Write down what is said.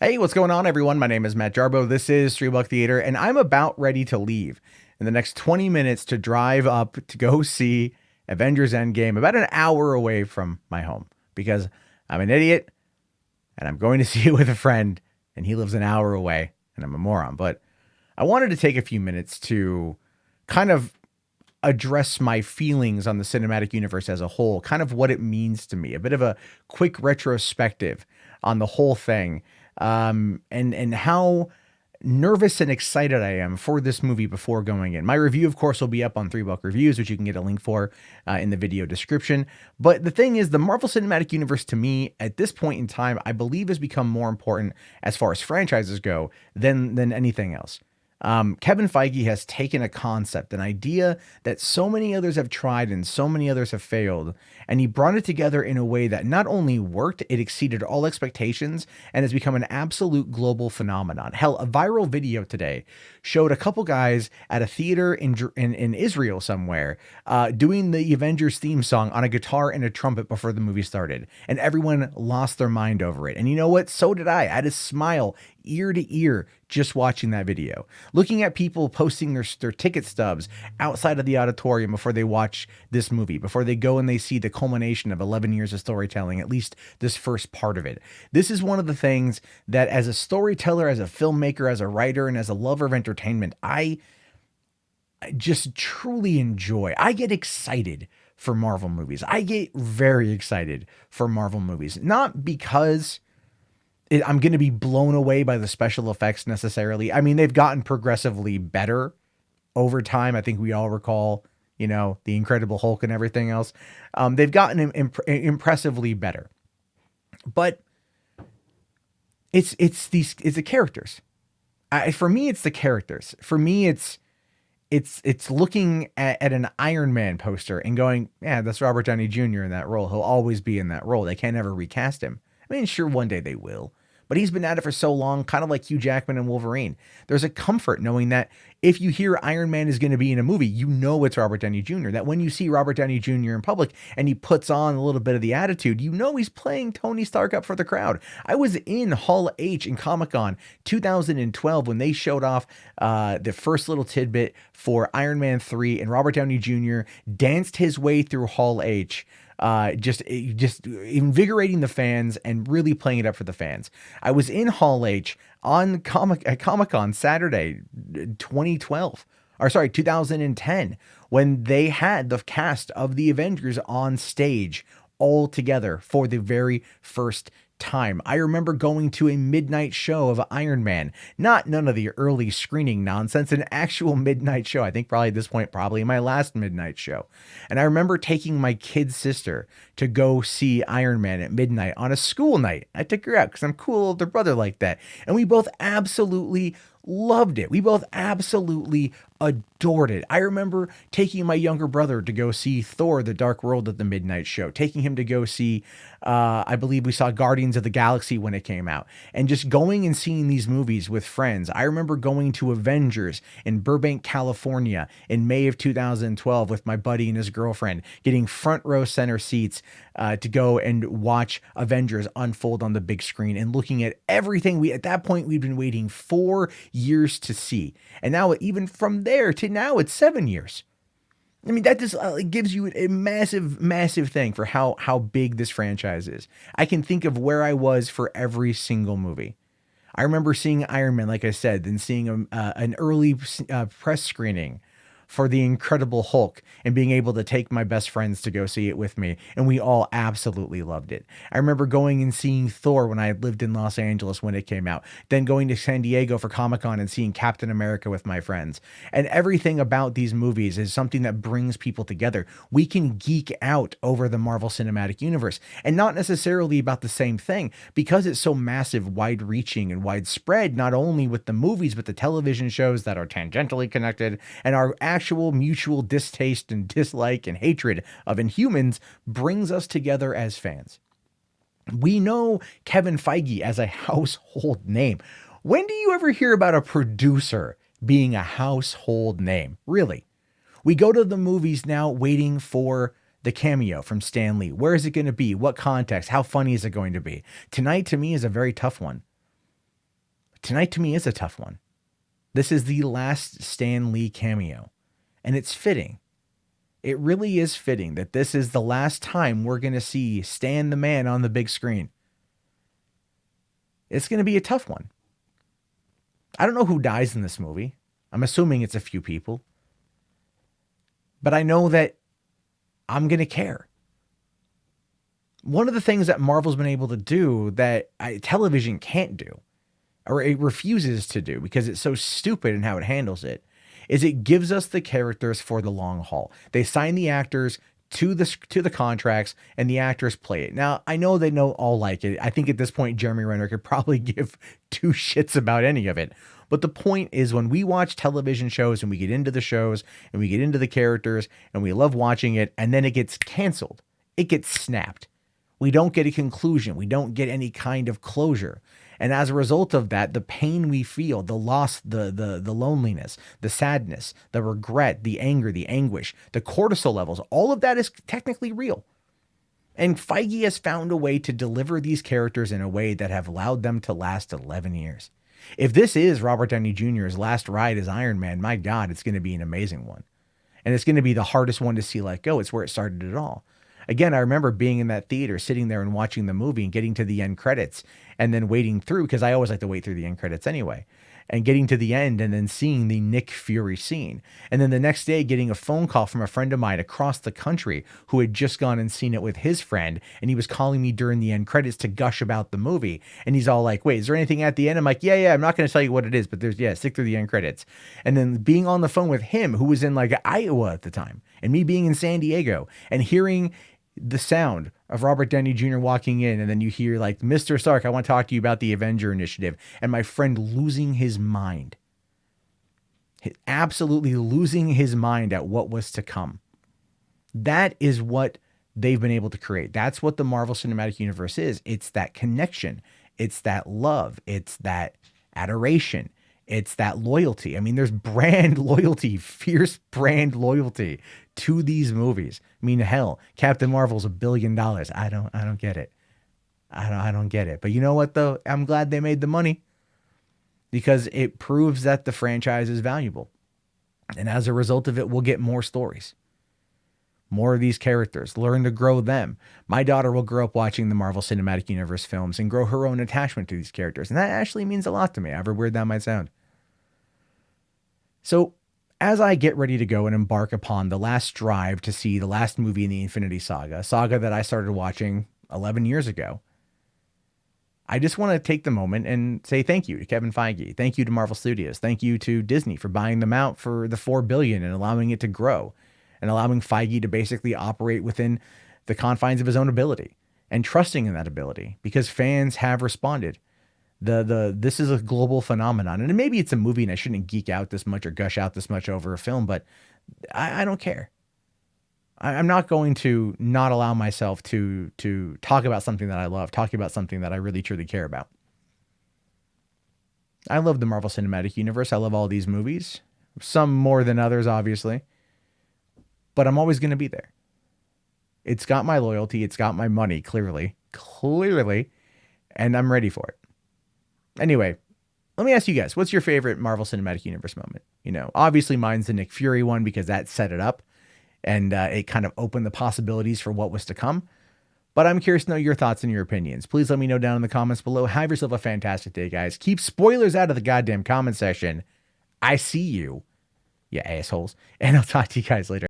Hey, what's going on, everyone? My name is Matt Jarbo. This is Three Buck Theater, and I'm about ready to leave in the next 20 minutes to drive up to go see Avengers Endgame, about an hour away from my home, because I'm an idiot and I'm going to see it with a friend, and he lives an hour away, and I'm a moron. But I wanted to take a few minutes to kind of address my feelings on the cinematic universe as a whole, kind of what it means to me, a bit of a quick retrospective on the whole thing, and how nervous and excited I am for this movie before going in. My review, of course, will be up on 3Buck Reviews, which you can get a link for in the video description. But the thing is, the Marvel Cinematic Universe, to me, at this point in time, I believe has become more important as far as franchises go than anything else. Kevin Feige has taken a concept, an idea that so many others have tried and so many others have failed, and he brought it together in a way that not only worked, it exceeded all expectations and has become an absolute global phenomenon. Hell, a viral video today showed a couple guys at a theater in Israel somewhere doing the Avengers theme song on a guitar and a trumpet before the movie started, and everyone lost their mind over it. And you know what? So did I. I had a smile ear to ear just watching that video, looking at people posting their ticket stubs outside of the auditorium before they watch this movie, before they go and they see the culmination of 11 years of storytelling, at least this first part of it. This is one of the things that, as a storyteller, as a filmmaker, as a writer, and as a lover of entertainment, I just truly enjoy. I get excited for Marvel movies. I get very excited for Marvel movies, not because I'm going to be blown away by the special effects necessarily. I mean, they've gotten progressively better over time. I think we all recall, the Incredible Hulk and everything else. They've gotten impressively better, but it's the characters. For me, it's the characters. For me, it's looking at an Iron Man poster and going, yeah, that's Robert Downey Jr. in that role. He'll always be in that role. They can't ever recast him. I mean, sure, one day they will. But he's been at it for so long, kind of like Hugh Jackman and Wolverine. There's a comfort knowing that if you hear Iron Man is going to be in a movie, you know it's Robert Downey Jr. That when you see Robert Downey Jr. in public and he puts on a little bit of the attitude, you know he's playing Tony Stark up for the crowd. I was in Hall H in Comic-Con 2012 when they showed off the first little tidbit for Iron Man 3, and Robert Downey Jr. danced his way through Hall H. Just invigorating the fans and really playing it up for the fans. I was in Hall H at Comic-Con Saturday, 2010, when they had the cast of the Avengers on stage all together for the very first time. I remember going to a midnight show of Iron Man, not none of the early screening nonsense, an actual midnight show. I think probably at this point, probably my last midnight show. And I remember taking my kid sister to go see Iron Man at midnight on a school night. I took her out because I'm cool older brother like that. And we both absolutely loved it. We both absolutely adored it. I remember taking my younger brother to go see Thor: The Dark World at the midnight show, taking him to go see, I believe we saw Guardians of the Galaxy when it came out, and just going and seeing these movies with friends. I remember going to Avengers in Burbank, California in May of 2012 with my buddy and his girlfriend, getting front row center seats to go and watch Avengers unfold on the big screen and looking at everything at that point we'd been waiting 4 years to see. And now even from there to now, it's 7 years. I mean, that just gives you a massive, massive thing for how big this franchise is. I can think of where I was for every single movie. I remember seeing Iron Man, like I said, then seeing an early press screening for the Incredible Hulk and being able to take my best friends to go see it with me. And we all absolutely loved it. I remember going and seeing Thor when I had lived in Los Angeles when it came out, then going to San Diego for Comic-Con and seeing Captain America with my friends. And everything about these movies is something that brings people together. We can geek out over the Marvel Cinematic Universe, and not necessarily about the same thing, because it's so massive, wide-reaching, and widespread, not only with the movies, but the television shows that are tangentially connected, and our actual mutual distaste and dislike and hatred of Inhumans brings us together as fans. We know Kevin Feige as a household name. When do you ever hear about a producer being a household name? Really? We go to the movies now waiting for the cameo from Stan Lee. Where is it going to be? What context? How funny is it going to be? Tonight, to me, is a very tough one. tonight to me is a tough one. This is the last Stan Lee cameo, and it's fitting. It really is fitting that this is the last time we're going to see Stan the Man on the big screen. It's going to be a tough one. I don't know who dies in this movie. I'm assuming it's a few people. But I know that I'm going to care. One of the things that Marvel's been able to do that television can't do, or it refuses to do because it's so stupid in how it handles it, is it gives us the characters for the long haul. They sign the actors to the contracts, and the actors play it. Now, I know they all like it. I think at this point, Jeremy Renner could probably give two shits about any of it. But the point is, when we watch television shows and we get into the shows and we get into the characters and we love watching it, and then it gets canceled, it gets snapped. We don't get a conclusion. We don't get any kind of closure. And as a result of that, the pain we feel, the loss, the loneliness, the sadness, the regret, the anger, the anguish, the cortisol levels, all of that is technically real. And Feige has found a way to deliver these characters in a way that have allowed them to last 11 years. If this is Robert Downey Jr.'s last ride as Iron Man, my God, it's going to be an amazing one. And it's going to be the hardest one to see let go. It's where it started it all. Again, I remember being in that theater, sitting there and watching the movie and getting to the end credits and then waiting through, because I always like to wait through the end credits anyway, and getting to the end and then seeing the Nick Fury scene. And then the next day getting a phone call from a friend of mine across the country who had just gone and seen it with his friend. And he was calling me during the end credits to gush about the movie. And he's all like, wait, is there anything at the end? I'm like, yeah, I'm not going to tell you what it is, but stick through the end credits. And then being on the phone with him, who was in like Iowa at the time, and me being in San Diego and hearing the sound of Robert Downey Jr. walking in, and then you hear like, Mr. Stark, I want to talk to you about the Avenger Initiative, and my friend losing his mind, absolutely losing his mind at what was to come. That is what they've been able to create. That's what the Marvel Cinematic Universe is. It's that connection. It's that love. It's that adoration. It's that loyalty. I mean, there's brand loyalty, fierce brand loyalty to these movies. I mean, hell, Captain Marvel's $1 billion. I don't get it. I don't get it. But you know what though? I'm glad they made the money, because it proves that the franchise is valuable. And as a result of it, we'll get more stories, more of these characters, learn to grow them. My daughter will grow up watching the Marvel Cinematic Universe films and grow her own attachment to these characters. And that actually means a lot to me, however weird that might sound. So as I get ready to go and embark upon the last drive to see the last movie in the Infinity Saga, a saga that I started watching 11 years ago, I just want to take the moment and say thank you to Kevin Feige. Thank you to Marvel Studios. Thank you to Disney for buying them out for the $4 billion and allowing it to grow, and allowing Feige to basically operate within the confines of his own ability and trusting in that ability, because fans have responded. This is a global phenomenon, and maybe it's a movie and I shouldn't geek out this much or gush out this much over a film, but I don't care. I'm not going to not allow myself to talk about something that I love, talking about something that I really truly care about. I love the Marvel Cinematic Universe. I love all these movies, some more than others, obviously, but I'm always going to be there. It's got my loyalty. It's got my money, clearly, and I'm ready for it. Anyway, let me ask you guys, what's your favorite Marvel Cinematic Universe moment? You know, obviously mine's the Nick Fury one, because that set it up and it kind of opened the possibilities for what was to come. But I'm curious to know your thoughts and your opinions. Please let me know down in the comments below. Have yourself a fantastic day, guys. Keep spoilers out of the goddamn comment section. I see you, you assholes. And I'll talk to you guys later.